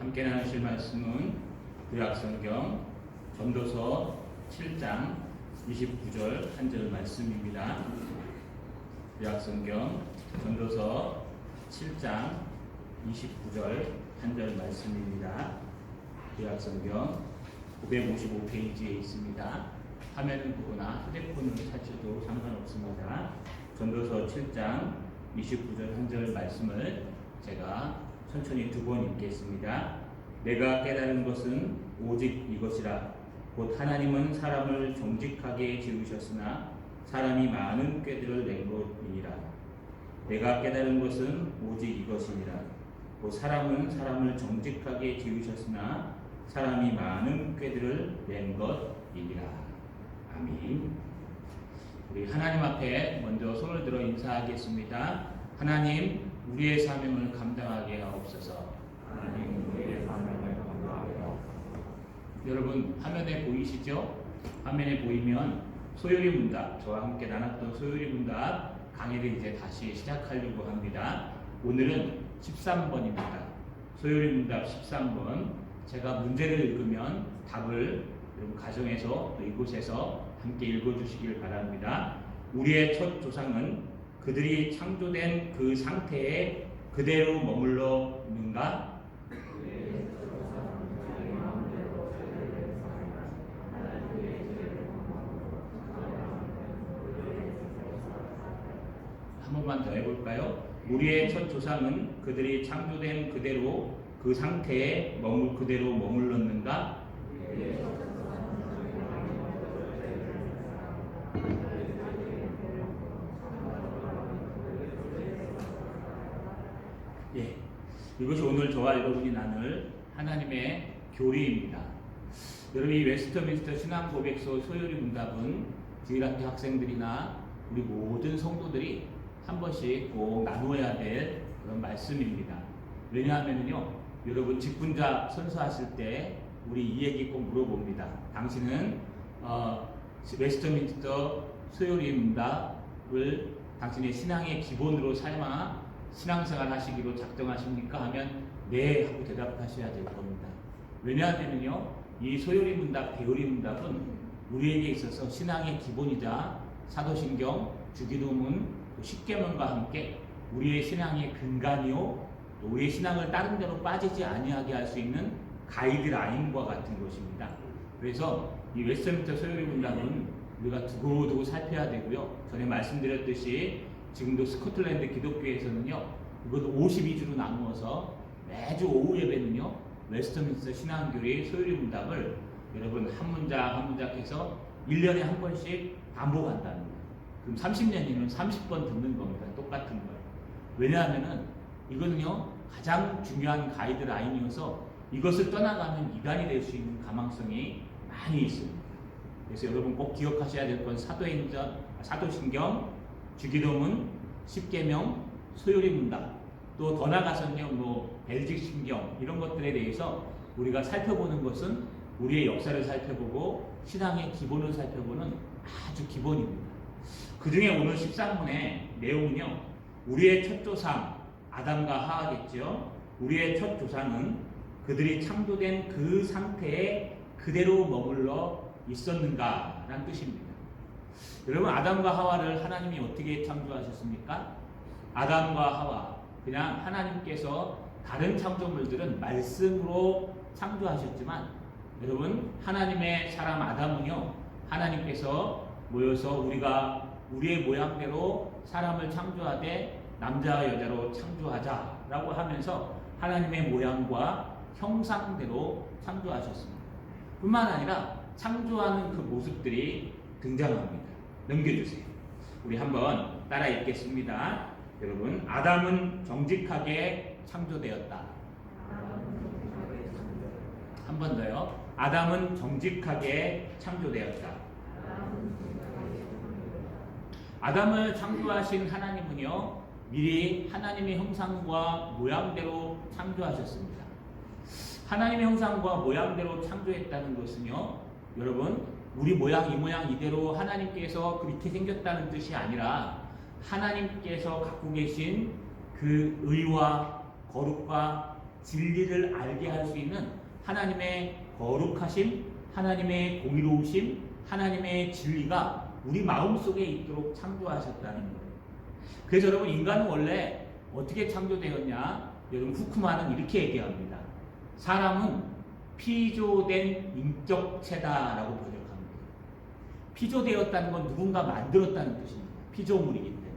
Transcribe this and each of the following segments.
함께 나누실 말씀은 구약성경 전도서 7장 29절 한 절 말씀입니다. 구약성경 전도서 7장 29절 한 절 말씀입니다. 구약성경 955페이지에 있습니다. 화면을 보거나 휴대폰으로 찾으셔도 상관없습니다. 전도서 7장 29절 한 절 말씀을 제가 천천히 두 번 읽겠습니다. 내가 깨달은 것은 오직 이것이라. 곧 하나님은 사람을 정직하게 지으셨으나 사람이 많은 꾀들을 낸 것이니라. 내가 깨달은 것은 오직 이것이니라. 곧 사람은 사람을 정직하게 지으셨으나 사람이 많은 꾀들을 낸 것이니라. 아멘. 우리 하나님 앞에 먼저 손을 들어 인사하겠습니다. 하나님, 우리의 사명을 감당하게 하옵소서. 하나님, 우리의 사명을 감당하게 하옵소서. 여러분, 화면에 보이시죠? 화면에 보이면 소요리 문답, 저와 함께 나눴던 소요리 문답 강의를 이제 다시 시작하려고 합니다. 오늘은 13번입니다. 소요리 문답 13번. 제가 문제를 읽으면 답을 여러분 가정에서 또 이곳에서 함께 읽어주시길 바랍니다. 우리의 첫 조상은 그들이 창조된 그 상태에 그대로 머물러 있는가? 한 번만 더 해볼까요? 우리의 첫 조상은 그들이 창조된 그대로 그 상태에 그대로 머물렀는가? 예, 이것이 오늘 저와 여러분이 나눌 하나님의 교리입니다. 여러분, 이 웨스터민스터 신앙고백서 소요리 문답은 주일학교 학생들이나 우리 모든 성도들이 한 번씩 꼭 나누어야 될 그런 말씀입니다. 왜냐하면요, 여러분 직분자 선서하실 때 우리 이 얘기 꼭 물어봅니다. 당신은 웨스터민스터 소요리 문답을 당신의 신앙의 기본으로 삼아 신앙생활 하시기로 작정하십니까? 하면 네 하고 대답하셔야 될 겁니다. 왜냐하면요, 이 소요리 문답, 대요리 문답은 우리에게 있어서 신앙의 기본이자 사도신경, 주기도문, 십계명과 함께 우리의 신앙의 근간이요, 또 우리의 신앙을 다른 데로 빠지지 아니하게 할 수 있는 가이드라인과 같은 것입니다. 그래서 이 웨스터민스터 소요리 문답은 우리가 두고두고 살펴야 되고요. 전에 말씀드렸듯이 지금도 스코틀랜드 기독교에서는요, 이것도 52주로 나누어서 매주 오후 예배는요, 웨스터민스터 신앙교리 소요리 문답을 여러분 한 문장 한 문장 해서 1년에 한 번씩 반복한다는 거예요. 그럼 30년이면 30번 듣는 겁니다. 똑같은 거예요. 왜냐하면은 이거는요, 가장 중요한 가이드라인이어서 이것을 떠나가면 이단이 될 수 있는 가망성이 많이 있습니다. 그래서 여러분 꼭 기억하셔야 될 건 사도신경, 주기도문, 십계명, 소요리 문답, 또 더 나가서는요, 벨직 신경 이런 것들에 대해서 우리가 살펴보는 것은 우리의 역사를 살펴보고 신앙의 기본을 살펴보는 아주 기본입니다. 그 중에 오늘 13문의 내용은요, 우리의 첫 조상 아담과 하와겠죠. 우리의 첫 조상은 그들이 창조된 그 상태에 그대로 머물러 있었는가라는 뜻입니다. 여러분, 아담과 하와를 하나님이 어떻게 창조하셨습니까? 아담과 하와, 그냥 하나님께서 다른 창조물들은 말씀으로 창조하셨지만, 여러분, 하나님의 사람 아담은요, 하나님께서 모여서 우리의 모양대로 사람을 창조하되 남자와 여자로 창조하자라고 하면서 하나님의 모양과 형상대로 창조하셨습니다. 뿐만 아니라 창조하는 그 모습들이 등장합니다. 넘겨주세요. 우리 한번 따라 읽겠습니다. 여러분, 아담은 정직하게 창조되었다. 한 번 더요. 아담은 정직하게 창조되었다. 아담을 창조하신 하나님은요, 미리 하나님의 형상과 모양대로 창조하셨습니다. 하나님의 형상과 모양대로 창조했다는 것은요, 여러분, 우리 모양 이 모양 이대로 하나님께서 그렇게 생겼다는 뜻이 아니라 하나님께서 갖고 계신 그 의와 거룩과 진리를 알게 할 수 있는 하나님의 거룩하심, 하나님의 공의로우심, 하나님의 진리가 우리 마음속에 있도록 창조하셨다는 거예요. 그래서 여러분, 인간은 원래 어떻게 창조되었냐? 여러분, 후크만은 이렇게 얘기합니다. 사람은 피조된 인격체다라고 번역합니다. 피조되었다는 건 누군가 만들었다는 뜻입니다. 피조물이기 때문에.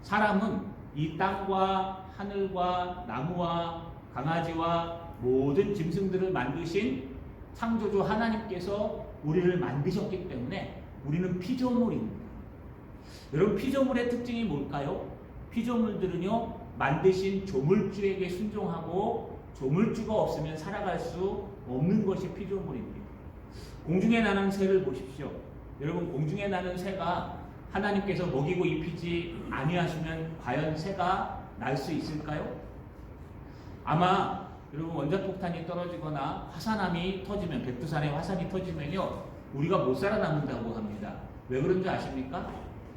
사람은 이 땅과 하늘과 나무와 강아지와 모든 짐승들을 만드신 창조주 하나님께서 우리를 만드셨기 때문에 우리는 피조물입니다. 여러분, 피조물의 특징이 뭘까요? 피조물들은요, 만드신 조물주에게 순종하고 조물주가 없으면 살아갈 수 없는 것이 피조물입니다. 공중에 나는 새를 보십시오. 여러분, 공중에 나는 새가 하나님께서 먹이고 입히지 아니하시면 과연 새가 날 수 있을까요? 아마 여러분, 원자폭탄이 떨어지거나 화산암이 터지면, 백두산에 화산이 터지면요, 우리가 못 살아남는다고 합니다. 왜 그런지 아십니까?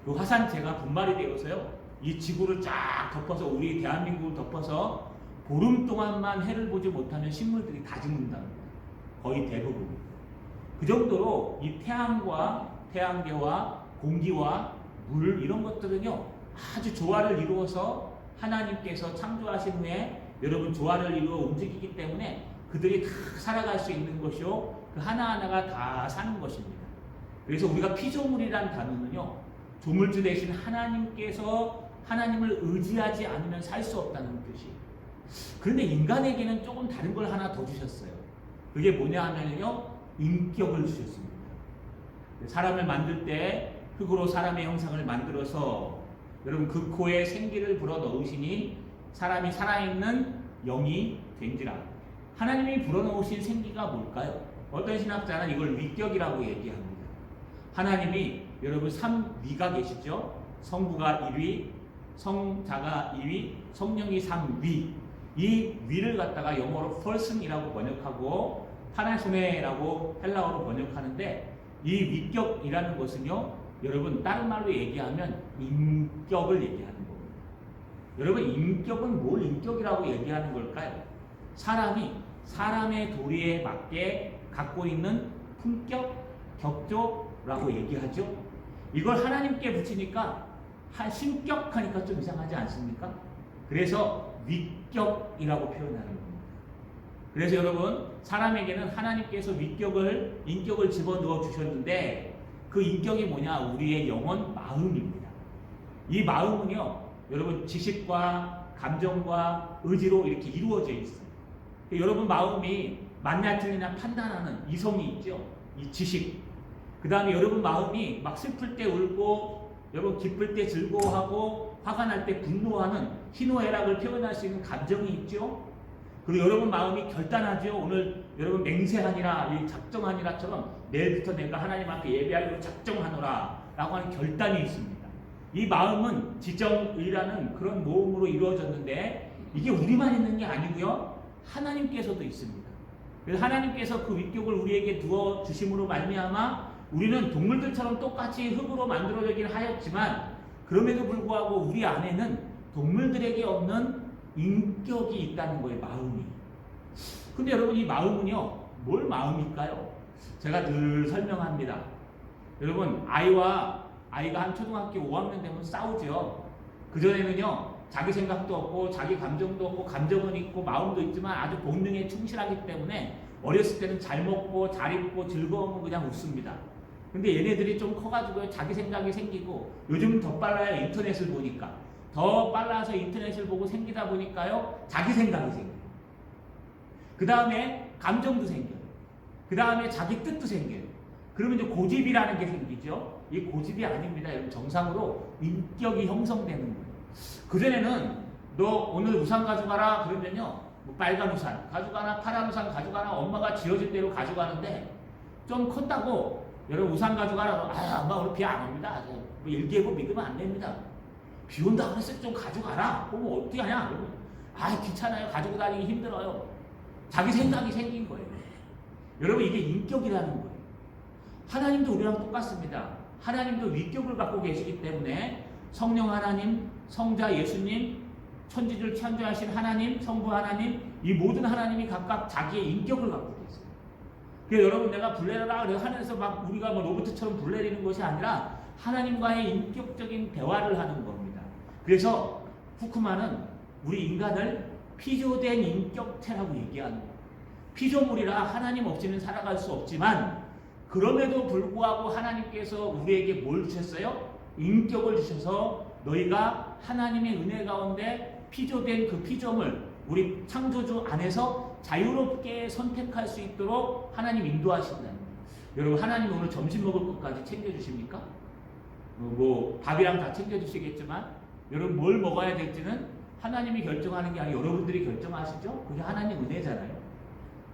그 화산재가 분말이 되어서요, 이 지구를 쫙 덮어서, 우리 대한민국을 덮어서 보름 동안만 해를 보지 못하면 식물들이 다 죽는답니다. 거의 대부분. 그 정도로 이 태양과 태양계와 공기와 물, 이런 것들은요, 아주 조화를 이루어서 하나님께서 창조하신 후에 여러분 조화를 이루어 움직이기 때문에 그들이 다 살아갈 수 있는 것이요, 그 하나하나가 다 사는 것입니다. 그래서 우리가 피조물이라는 단어는요, 조물주 대신 하나님께서 하나님을 의지하지 않으면 살 수 없다는 뜻이. 그런데 인간에게는 조금 다른 걸 하나 더 주셨어요. 그게 뭐냐 하면요, 인격을 주셨습니다. 사람을 만들 때 흙으로 사람의 형상을 만들어서 여러분 그 코에 생기를 불어 넣으시니 사람이 살아있는 영이 된지라. 하나님이 불어넣으신 생기가 뭘까요? 어떤 신학자는 이걸 위격이라고 얘기합니다. 하나님이 여러분 3위가 계시죠? 성부가 1위, 성자가 2위, 성령이 3위. 이 위를 갖다가 영어로 person이라고 번역하고 파라소네라고 헬라어로 번역하는데, 이 위격이라는 것은요, 여러분 다른 말로 얘기하면 인격을 얘기하는 겁니다. 여러분, 인격은 뭘 인격이라고 얘기하는 걸까요? 사람이 사람의 도리에 맞게 갖고 있는 품격, 격조라고 얘기하죠. 이걸 하나님께 붙이니까 신격하니까 좀 이상하지 않습니까? 그래서 위격이라고 표현하는 겁니다. 그래서 여러분, 사람에게는 하나님께서 위격을, 인격을 집어넣어 주셨는데, 그 인격이 뭐냐? 우리의 영혼, 마음입니다. 이 마음은요, 여러분 지식과 감정과 의지로 이렇게 이루어져 있어요. 여러분 마음이 맞냐 틀리냐 판단하는 이성이 있죠. 이 지식. 그 다음에 여러분 마음이 막 슬플 때 울고, 여러분 기쁠 때 즐거워하고, 화가 날 때 분노하는 희노애락을 표현할 수 있는 감정이 있죠. 그리고 여러분 마음이 결단하죠. 오늘 여러분 맹세하니라, 이 작정하니라처럼 내일부터 내가 하나님 앞에 예배하기로 작정하노라 라고 하는 결단이 있습니다. 이 마음은 지정의라는 그런 모음으로 이루어졌는데, 이게 우리만 있는 게 아니고요, 하나님께서도 있습니다. 그래서 하나님께서 그 위격을 우리에게 두어 주심으로 말미암아 우리는 동물들처럼 똑같이 흙으로 만들어지긴 하였지만, 그럼에도 불구하고 우리 안에는 동물들에게 없는 인격이 있다는 거예요, 마음이. 근데 여러분, 이 마음은요, 뭘 마음일까요? 제가 늘 설명합니다. 여러분, 아이가 한 초등학교 5학년 되면 싸우죠. 그전에는요, 자기 생각도 없고 자기 감정도 없고, 감정은 있고 마음도 있지만 아주 본능에 충실하기 때문에 어렸을 때는 잘 먹고 잘 입고 즐거우면 그냥 웃습니다. 근데 얘네들이 좀 커가지고 자기 생각이 생기고, 요즘은 더 빨라요. 인터넷을 보니까. 더 빨라서 인터넷을 보고 생기다 보니까요, 자기 생각이 생겨요. 그 다음에 감정도 생겨요. 그 다음에 자기 뜻도 생겨요. 그러면 이제 고집이라는 게 생기죠. 이 고집이 아닙니다. 여러분, 정상으로 인격이 형성되는 거예요. 그전에는 너 오늘 우산 가져가라 그러면요, 뭐 빨간 우산 가져가나 파란 우산 가져가나 엄마가 지어줄 대로 가져가는데, 좀 컸다고 여러분 우산 가져가라, 아 엄마 오늘 비 안 옵니다. 뭐 일기예보 믿으면 안 됩니다. 비 온다 그랬을 때 좀 가져가라. 그럼 어떻게 하냐? 그러면 아 귀찮아요. 가지고 다니기 힘들어요. 자기 생각이 생긴 거예요. 여러분, 이게 인격이라는 거예요. 하나님도 우리랑 똑같습니다. 하나님도 위격을 갖고 계시기 때문에 성령 하나님, 성자 예수님, 천지를 창조하신 하나님, 성부 하나님, 이 모든 하나님이 각각 자기의 인격을 갖고 계세요. 그래서 여러분 내가 불내라 그래서 하늘에서 막 우리가 뭐 로봇처럼 불내리는 것이 아니라 하나님과의 인격적인 대화를 하는 겁니다. 그래서 후크만은 우리 인간을 피조된 인격체라고 얘기하는 거예요. 피조물이라 하나님 없이는 살아갈 수 없지만 그럼에도 불구하고 하나님께서 우리에게 뭘 주셨어요? 인격을 주셔서 너희가 하나님의 은혜 가운데 피조된 그 피조물 우리 창조주 안에서 자유롭게 선택할 수 있도록 하나님 인도하신다는 거예요. 여러분 하나님 오늘 점심 먹을 것까지 챙겨주십니까? 뭐 밥이랑 다 챙겨주시겠지만 여러분 뭘 먹어야 될지는 하나님이 결정하는 게 아니라 여러분들이 결정하시죠? 그게 하나님 은혜잖아요.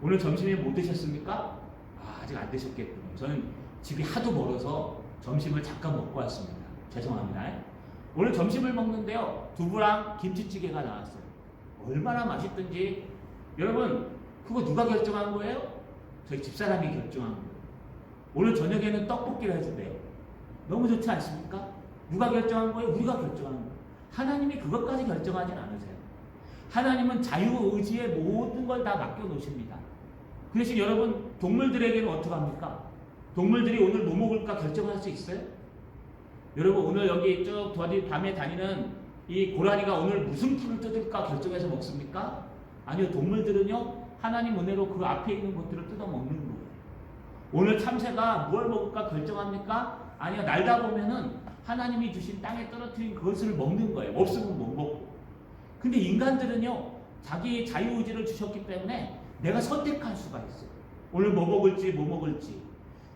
오늘 점심에 뭐 드셨습니까? 아직 안 드셨겠군요. 저는 집이 하도 멀어서 점심을 잠깐 먹고 왔습니다. 죄송합니다. 오늘 점심을 먹는데요. 두부랑 김치찌개가 나왔어요. 얼마나 맛있든지. 여러분 그거 누가 결정한 거예요? 저희 집사람이 결정한 거예요. 오늘 저녁에는 떡볶이를 해준대요. 너무 좋지 않습니까? 누가 결정한 거예요? 우리가 결정한 거예요. 하나님이 그것까지 결정하진 않으세요. 하나님은 자유의지의 모든 걸 다 맡겨놓으십니다. 그 대신 여러분 동물들에게는 어떻게 합니까? 동물들이 오늘 뭐 먹을까 결정할 수 있어요? 여러분 오늘 여기 쭉 밤에 다니는 이 고라니가 오늘 무슨 풀을 뜯을까 결정해서 먹습니까? 아니요. 동물들은요 하나님 은혜로 그 앞에 있는 것들을 뜯어 먹는 거예요. 오늘 참새가 뭘 먹을까 결정합니까? 아니요. 날다 보면은 하나님이 주신 땅에 떨어뜨린 그것을 먹는 거예요. 없으면 못 먹고. 근데 인간들은요 자기 자유의지를 주셨기 때문에 내가 선택할 수가 있어요. 오늘 뭐 먹을지 뭐 먹을지.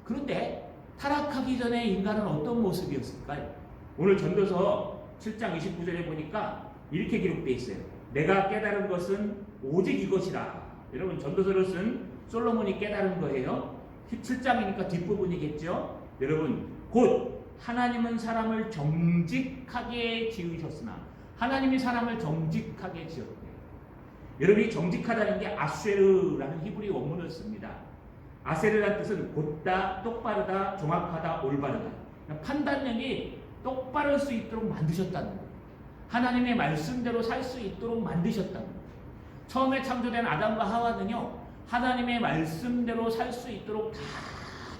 그런데 타락하기 전에 인간은 어떤 모습이었을까요? 오늘 전도서 7장 29절에 보니까 이렇게 기록되어 있어요. 내가 깨달은 것은 오직 이것이라. 여러분 전도서를 쓴 솔로몬이 깨달은 거예요. 7장이니까 뒷부분이겠죠. 여러분 곧 하나님은 사람을 정직하게 지으셨으나 하나님이 사람을 정직하게 지었대요. 여러분 이 정직하다는 게 아쉐르라는 히브리 원문을 씁니다. 아세르라는 뜻은 곧다, 똑바르다, 정확하다, 올바르다. 판단력이 똑바를 수 있도록 만드셨다는 거예요. 하나님의 말씀대로 살 수 있도록 만드셨다는 거예요. 처음에 창조된 아담과 하와는요 하나님의 말씀대로 살 수 있도록 다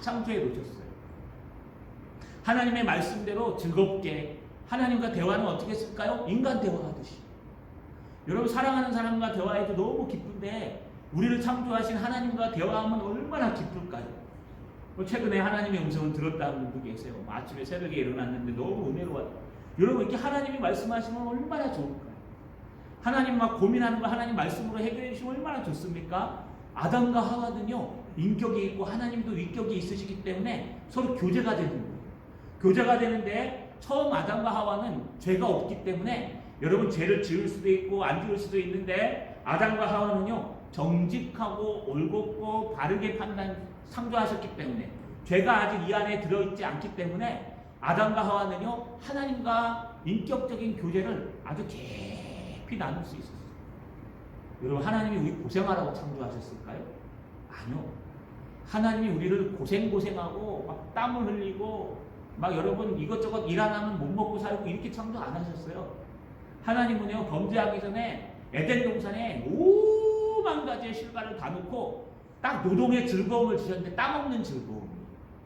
창조해 놓으셨어요. 하나님의 말씀대로 즐겁게 하나님과 대화는 어떻게 했을까요? 인간 대화하듯이. 여러분 사랑하는 사람과 대화해도 너무 기쁜데 우리를 창조하신 하나님과 대화하면 얼마나 기쁠까요? 최근에 하나님의 음성을 들었다는 분도 계세요. 아침에 새벽에 일어났는데 너무 은혜로워요. 여러분 이렇게 하나님이 말씀하시면 얼마나 좋을까요? 하나님 막 고민하는 거 하나님 말씀으로 해결해 주시면 얼마나 좋습니까? 아담과 하와는요 인격이 있고 하나님도 위격이 있으시기 때문에 서로 교제가 되는 거예요. 교제가 되는데 처음 아담과 하와는 죄가 없기 때문에 여러분 죄를 지을 수도 있고 안 지을 수도 있는데 아담과 하와는요 정직하고 올곧고 바르게 창조하셨기 때문에 죄가 아직 이 안에 들어있지 않기 때문에 아담과 하와는요 하나님과 인격적인 교제를 아주 깊이 나눌 수 있었어요. 여러분 하나님이 우리 고생하라고 창조하셨을까요? 아니요. 하나님이 우리를 고생하고 막 땀을 흘리고 막 여러분 이것저것 일 안 하면 못 먹고 살고 이렇게 창조 안 하셨어요. 하나님은요 범죄하기 전에 에덴 동산에 오만 가지의 실과를 다 놓고 딱 노동의 즐거움을 주셨는데 따먹는 즐거움.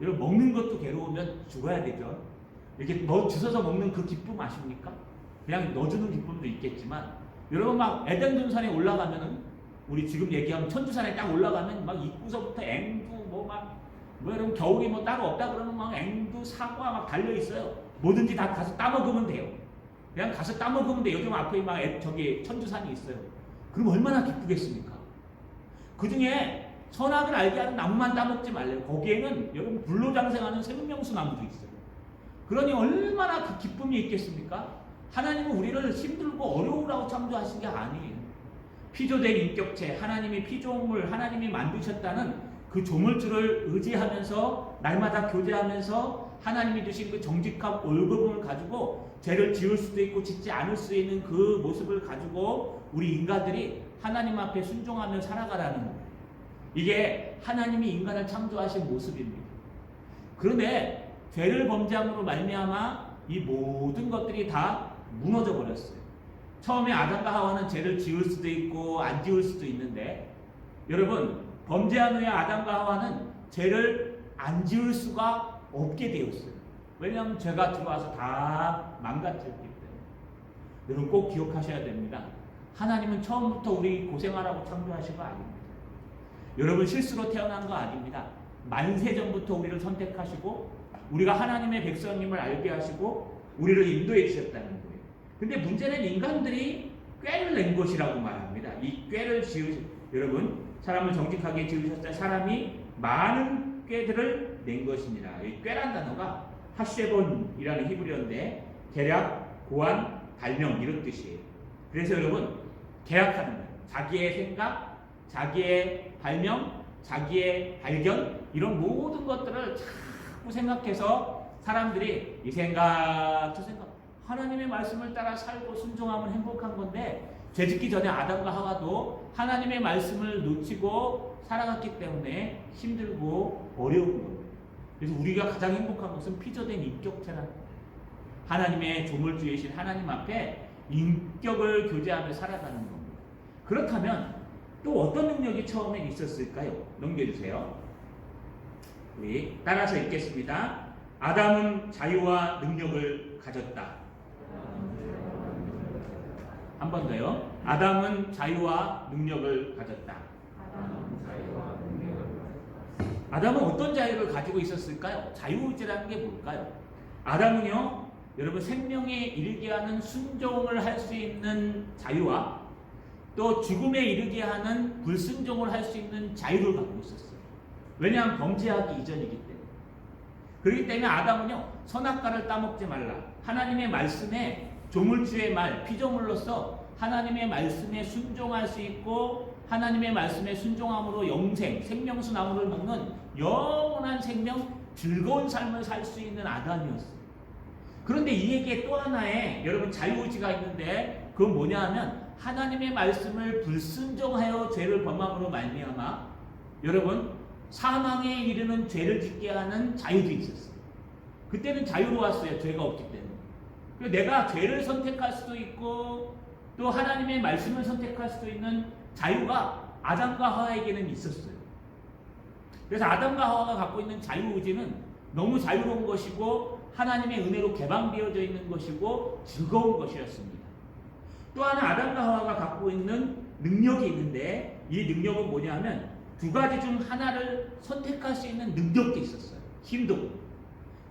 여러분 먹는 것도 괴로우면 죽어야 되죠. 이렇게 주워서 먹는 그 기쁨 아십니까? 그냥 넣어주는 기쁨도 있겠지만 여러분 막 에덴 동산에 올라가면은 우리 지금 얘기하면 천주산에 딱 올라가면 막 입구서부터 앵두 뭐 여러분 겨울이 뭐 따로 없다 그러면 막 앵두 사과 막 달려 있어요. 뭐든지 다 가서 따먹으면 돼요. 그냥 가서 따먹으면 돼요. 요즘 앞에 막 저기 천주산이 있어요. 그럼 얼마나 기쁘겠습니까? 그 중에 선악을 알게 하는 나무만 따먹지 말래요. 거기에는 여러분 불로장생하는 생명수 나무도 있어요. 그러니 얼마나 그 기쁨이 있겠습니까? 하나님은 우리를 힘들고 어려우라고 창조하신 게 아니에요. 피조된 인격체, 하나님이 피조물, 하나님이 만드셨다는 그 조물주를 의지하면서 날마다 교제하면서 하나님이 주신 그 정직함, 올곧음을 가지고 죄를 지을 수도 있고 짓지 않을 수 있는 그 모습을 가지고 우리 인간들이 하나님 앞에 순종하며 살아가라는 거예요. 이게 하나님이 인간을 창조하신 모습입니다. 그런데 죄를 범죄함으로 말미암아 이 모든 것들이 다 무너져 버렸어요. 처음에 아담과 하와는 죄를 지을 수도 있고 안 지을 수도 있는데 여러분 범죄한 후에 아담과 하와는 죄를 안 지을 수가 없게 되었어요. 왜냐하면 죄가 들어와서 다 망가뜨렸기 때문에. 여러분 꼭 기억하셔야 됩니다. 하나님은 처음부터 우리 고생하라고 창조하신 거 아닙니다. 여러분 실수로 태어난 거 아닙니다. 만세전부터 우리를 선택하시고 우리가 하나님의 백성임을 알게 하시고 우리를 인도해 주셨다는 거예요. 근데 문제는 인간들이 꾀를 낸 것이라고 말합니다. 이 꾀를 여러분 사람을 정직하게 지으셨다. 사람이 많은 꾀들을 낸 것이니라. 이 꾀란 단어가 하쉐본이라는 히브리어인데 계략, 고안, 발명 이런 뜻이에요. 그래서 여러분 계약하는 거예요. 자기의 생각, 자기의 발명, 자기의 발견 이런 모든 것들을 자꾸 생각해서 사람들이 이 생각 저 생각 하나님의 말씀을 따라 살고 순종하면 행복한 건데 죄짓기 전에 아담과 하와도 하나님의 말씀을 놓치고 살아갔기 때문에 힘들고 어려운 거예요. 그래서 우리가 가장 행복한 것은 피조된 인격체란 하나님의 조물주이신 하나님 앞에 인격을 교제하며 살아가는 겁니다. 그렇다면 또 어떤 능력이 처음에 있었을까요? 넘겨주세요. 우리 따라서 읽겠습니다. 아담은 자유와 능력을 가졌다. 한 번 더요. 아담은 자유와 능력을 가졌다. 아담은 어떤 자유를 가지고 있었을까요? 자유의지라는 게 뭘까요? 아담은요, 여러분 생명에 이르게 하는 순종을 할 수 있는 자유와 또 죽음에 이르게 하는 불순종을 할 수 있는 자유를 갖고 있었어요. 왜냐하면 범죄하기 이전이기 때문에. 그렇기 때문에 아담은요, 선악과를 따먹지 말라. 하나님의 말씀에 조물주의 말, 피조물로서 하나님의 말씀에 순종할 수 있고 하나님의 말씀에 순종함으로 영생, 생명수 나무를 먹는 영원한 생명, 즐거운 삶을 살 수 있는 아담이었어요. 그런데 이에게 또 하나의 여러분 자유의지가 있는데 그건 뭐냐 하면 하나님의 말씀을 불순종하여 죄를 범함으로 말미암아 여러분 사망에 이르는 죄를 짓게 하는 자유도 있었어요. 그때는 자유로웠어요. 죄가 없기 때문에. 내가 죄를 선택할 수도 있고 또 하나님의 말씀을 선택할 수도 있는 자유가 아담과 하와에게는 있었어요. 그래서 아담과 하와가 갖고 있는 자유의지는 너무 자유로운 것이고 하나님의 은혜로 개방되어져 있는 것이고 즐거운 것이었습니다. 또 하나 아담과 하와가 갖고 있는 능력이 있는데 이 능력은 뭐냐면 두 가지 중 하나를 선택할 수 있는 능력도 있었어요. 힘도.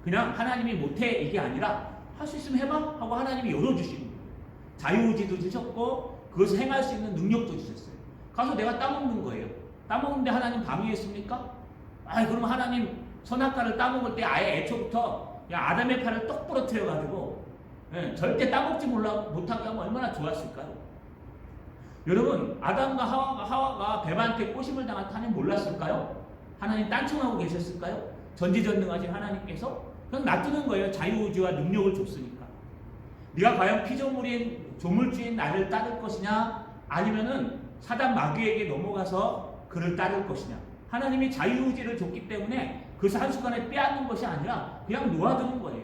그냥 하나님이 못해 이게 아니라 할 수 있으면 해봐 하고 하나님이 열어주시는 거예요. 자유의지도 주셨고 그것을 행할 수 있는 능력도 주셨어요. 가서 내가 따먹는 거예요. 따먹는데 하나님 방해했습니까? 그럼 하나님 선악과를 따먹을 때 아예 애초부터 아담의 팔을 똑 부러뜨려가지고 절대 따먹지 못하게 하면 얼마나 좋았을까요? 여러분 아담과 하와가 뱀한테 꼬심을 당한 하나님 몰랐을까요? 하나님 딴청하고 계셨을까요? 전지전능하신 하나님께서 그냥 놔두는 거예요. 자유의지와 능력을 줬으니까. 네가 과연 피조물인 조물주인 나를 따를 것이냐 아니면은 사단 마귀에게 넘어가서 그를 따를 것이냐. 하나님이 자유의지를 줬기 때문에 그것을 한순간에 빼앗는 것이 아니라 그냥 놓아두는 거예요.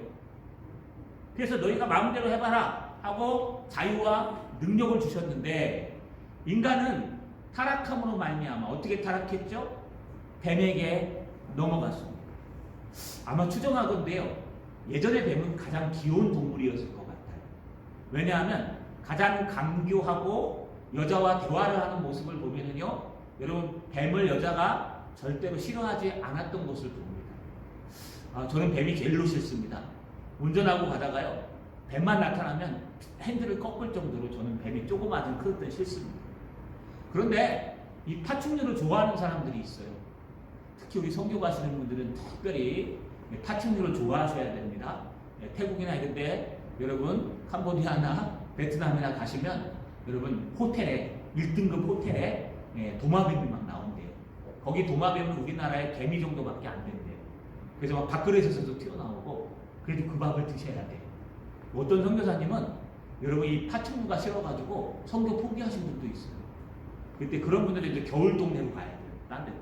그래서 너희가 마음대로 해봐라 하고 자유와 능력을 주셨는데 인간은 타락함으로 말미암아 어떻게 타락했죠? 뱀에게 넘어갔습니다. 아마 추정하건대요. 예전에 뱀은 가장 귀여운 동물이었을 것 같아요. 왜냐하면 가장 강교하고 여자와 대화를 하는 모습을 보면은요, 여러분 뱀을 여자가 절대로 싫어하지 않았던 것을 봅니다. 저는 뱀이 제일로 싫습니다. 운전하고 가다가요, 뱀만 나타나면 핸들을 꺾을 정도로 저는 뱀이 조그마한 크던 싫습니다. 그런데 이 파충류를 좋아하는 사람들이 있어요. 특히 우리 선교 가시는 분들은 특별히 파충류를 좋아하셔야 됩니다. 태국이나 이런데 여러분 캄보디아나 베트남이나 가시면 여러분 호텔에 1등급 호텔에 도마뱀이 막 나온대요. 거기 도마뱀은 우리나라의 개미 정도밖에 안 된대요. 그래서 막 밥그릇에서도 튀어나오고 그래도 그 밥을 드셔야 돼요. 어떤 선교사님은 여러분 이 파충류가 싫어가지고 선교 포기하신 분도 있어요. 그때 그런 분들은 이제 겨울 동네로 가야 돼요. 딴 데.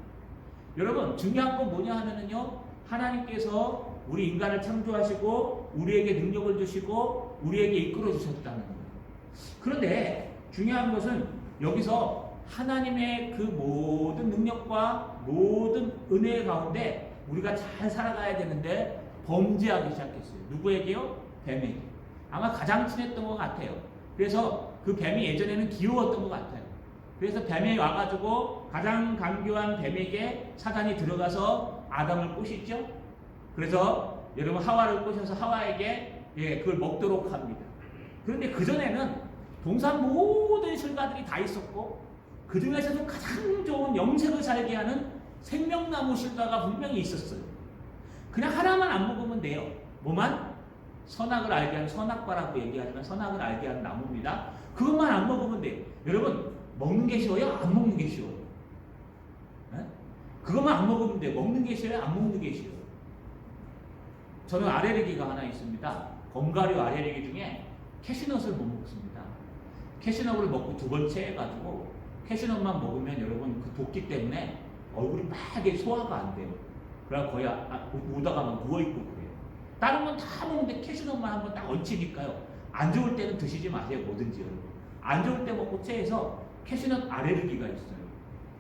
여러분 중요한 건 뭐냐 하면은요, 하나님께서 우리 인간을 창조하시고 우리에게 능력을 주시고 우리에게 이끌어 주셨다는 거예요. 그런데 중요한 것은 여기서 하나님의 그 모든 능력과 모든 은혜 가운데 우리가 잘 살아가야 되는데 범죄하기 시작했어요. 누구에게요? 뱀에게. 아마 가장 친했던 것 같아요. 그래서 그 뱀이 예전에는 귀여웠던 것 같아요. 그래서 뱀이 와가지고 가장 강교한 뱀에게 사단이 들어가서 아담을 꼬시죠. 그래서 여러분 하와를 꼬셔서 하와에게 그걸 먹도록 합니다. 그런데 그전에는 동산 모든 실과들이 다 있었고 그 중에서도 가장 좋은 영생을 살게 하는 생명나무 실과가 분명히 있었어요. 그냥 하나만 안 먹으면 돼요. 뭐만? 선악을 알게 하는 선악과라고 얘기하지만 선악을 알게 하는 나무입니다. 그것만 안 먹으면 돼요. 여러분 먹는 게 쉬워요? 안 먹는 게 쉬워요? 네? 그것만 안 먹으면 돼요. 먹는 게 쉬워요? 안 먹는 게 쉬워요? 저는 알레르기가 하나 있습니다. 견과류 알레르기 중에 캐시넛을 못 먹습니다. 캐시넛을 먹고 두 번째 해가지고 캐시넛만 먹으면 여러분 그 독기 때문에 얼굴이 빨개 소화가 안 돼요. 그래서 거의 오다가 막 누워있고 그래요. 다른 건 다 먹는데 캐시넛만 한번 딱 얹히니까요. 안 좋을 때는 드시지 마세요. 뭐든지 여러분. 안 좋을 때 먹고 체해서 캐시넛 알레르기가 있어요.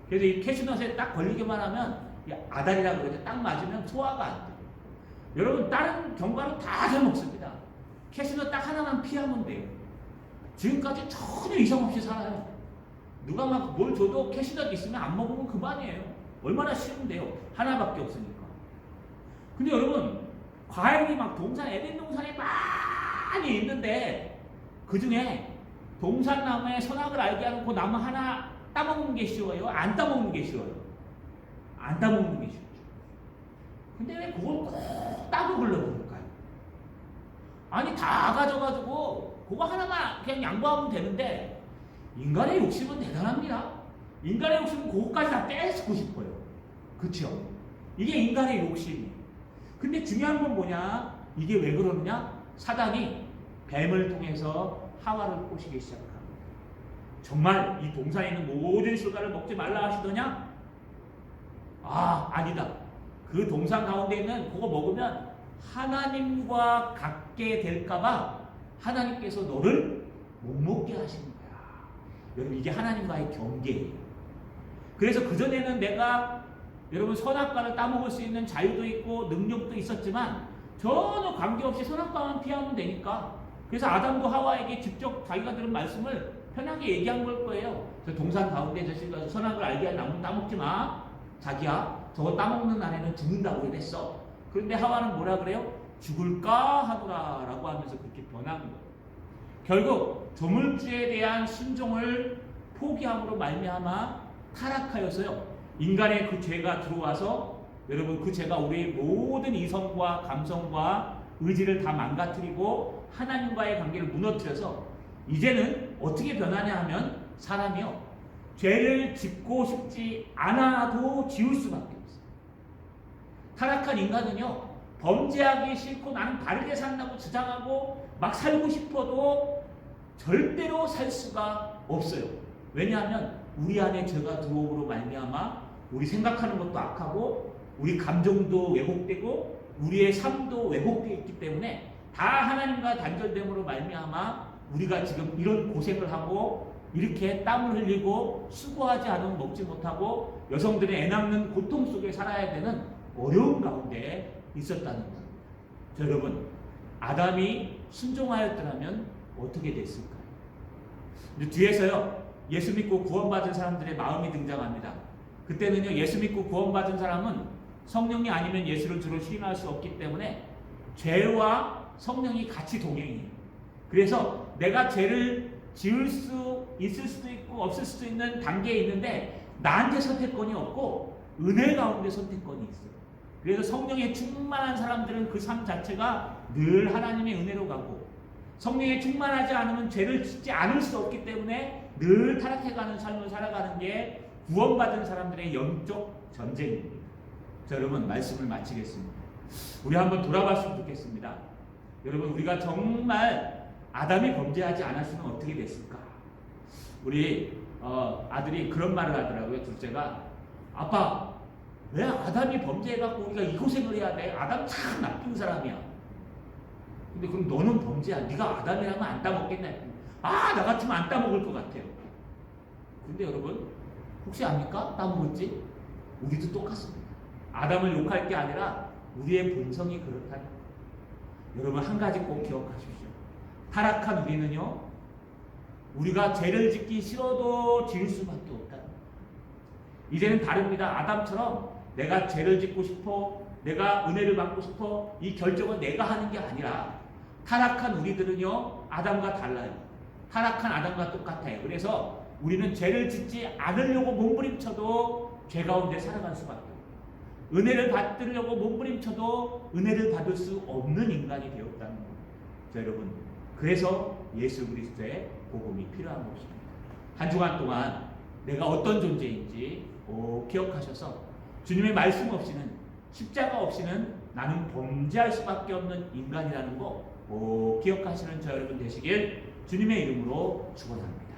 그래서 이 캐시넛에 딱 걸리기만 하면 아다리라고 그러죠. 딱 맞으면 소화가 안 돼요. 여러분 다른 견과류 다 잘 먹습니다. 캐시넛 딱 하나만 피하면 돼요. 지금까지 전혀 이상 없이 살아요. 누가 막 뭘 줘도 캐시넛 있으면 안 먹으면 그만이에요. 얼마나 쉬운데요. 하나밖에 없으니까. 근데 여러분 과일이 막 동산 에덴 동산에 많이 있는데 그 중에 동산나무에 선악을 알게 하는 그 나무 하나 따먹는 게 쉬워요? 안 따먹는 게 쉬워요? 안 따먹는 게 쉽죠. 근데 왜 그걸 꼭 따먹으려고 그럴까요? 아니 다 가져가지고 그거 하나만 그냥 양보하면 되는데 인간의 욕심은 대단합니다. 인간의 욕심은 그것까지 다 뺏고 싶어요. 그렇죠? 이게 인간의 욕심이에요. 근데 중요한 건 뭐냐? 이게 왜 그러느냐? 사단이 뱀을 통해서 하와를 꼬시기 시작합니다. 정말 이 동산에 있는 모든 실과를 먹지 말라 하시더냐? 아니다. 그 동산 가운데 있는 그거 먹으면 하나님과 같게 될까봐 하나님께서 너를 못 먹게 하시는 거야. 여러분 이게 하나님과의 경계예요. 그래서 그전에는 내가 여러분 선악과를 따먹을 수 있는 자유도 있고 능력도 있었지만 전혀 관계없이 선악과만 피하면 되니까 그래서 아담도 하와에게 직접 자기가 들은 말씀을 편하게 얘기한 걸 거예요. 저 동산 가운데 저 실과에서 선악을 알게 한 나무 따먹지 마. 자기야 저거 따먹는 날에는 죽는다고 그랬어. 그런데 하와는 뭐라 그래요? 죽을까 하노라 라고 하면서 그렇게 변한 거예요. 결국 조물주에 대한 순종을 포기함으로 말미암아 타락하여서요. 인간의 그 죄가 들어와서 여러분 그 죄가 우리의 모든 이성과 감성과 의지를 다 망가뜨리고 하나님과의 관계를 무너뜨려서 이제는 어떻게 변하냐 하면 사람이요. 죄를 짓고 싶지 않아도 지울 수밖에 없어요. 타락한 인간은요. 범죄하기 싫고 나는 바르게 산다고 주장하고 막 살고 싶어도 절대로 살 수가 없어요. 왜냐하면 우리 안에 죄가 들어옴으로 말미암아 우리 생각하는 것도 악하고 우리 감정도 왜곡되고 우리의 삶도 왜곡되어 있기 때문에 다 하나님과 단절됨으로 말미암아 우리가 지금 이런 고생을 하고 이렇게 땀을 흘리고 수고하지 않으면 먹지 못하고 여성들의 애 낳는 고통 속에 살아야 되는 어려운 가운데 있었다는 겁니다. 여러분 아담이 순종하였더라면 어떻게 됐을까요? 근데 뒤에서요 예수 믿고 구원받은 사람들의 마음이 등장합니다. 그때는요 예수 믿고 구원받은 사람은 성령이 아니면 예수를 주로 시인할 수 없기 때문에 죄와 성령이 같이 동행해요. 그래서 내가 죄를 지을 수 있을 수도 있고 없을 수도 있는 단계에 있는데 나한테 선택권이 없고 은혜 가운데 선택권이 있어요. 그래서 성령에 충만한 사람들은 그 삶 자체가 늘 하나님의 은혜로 가고 성령에 충만하지 않으면 죄를 짓지 않을 수 없기 때문에 늘 타락해가는 삶을 살아가는 게 구원받은 사람들의 영적 전쟁입니다. 자, 여러분 말씀을 마치겠습니다. 우리 한번 돌아봤으면 좋겠습니다. 여러분 우리가 정말 아담이 범죄하지 않았으면 어떻게 됐을까? 우리 아들이 그런 말을 하더라고요. 둘째가 아빠 왜 아담이 범죄해갖고 우리가 이 고생을 해야 돼? 아담 참 나쁜 사람이야. 근데 그럼 너는 범죄야. 네가 아담이라면 안 따먹겠냐? 나 같으면 안 따먹을 것 같아요. 근데 여러분, 혹시 압니까? 따먹었지? 우리도 똑같습니다. 아담을 욕할 게 아니라 우리의 본성이 그렇다는 거예요. 여러분, 한 가지 꼭 기억하십시오. 타락한 우리는요, 우리가 죄를 짓기 싫어도 지을 수밖에 없다. 이제는 다릅니다. 아담처럼 내가 죄를 짓고 싶어, 내가 은혜를 받고 싶어, 이 결정은 내가 하는 게 아니라 타락한 우리들은요, 아담과 달라요. 타락한 아담과 똑같아요. 그래서 우리는 죄를 짓지 않으려고 몸부림쳐도 죄 가운데 살아갈 수밖에 없어요. 은혜를 받으려고 몸부림쳐도 은혜를 받을 수 없는 인간이 되었다는 거예요. 자, 여러분, 그래서 예수 그리스도의 복음이 필요한 것입니다. 한 주간 동안 내가 어떤 존재인지 꼭 기억하셔서 주님의 말씀 없이는, 십자가 없이는 나는 범죄할 수밖에 없는 인간이라는 거 꼭 기억하시는 저 여러분 되시길 주님의 이름으로 축원합니다.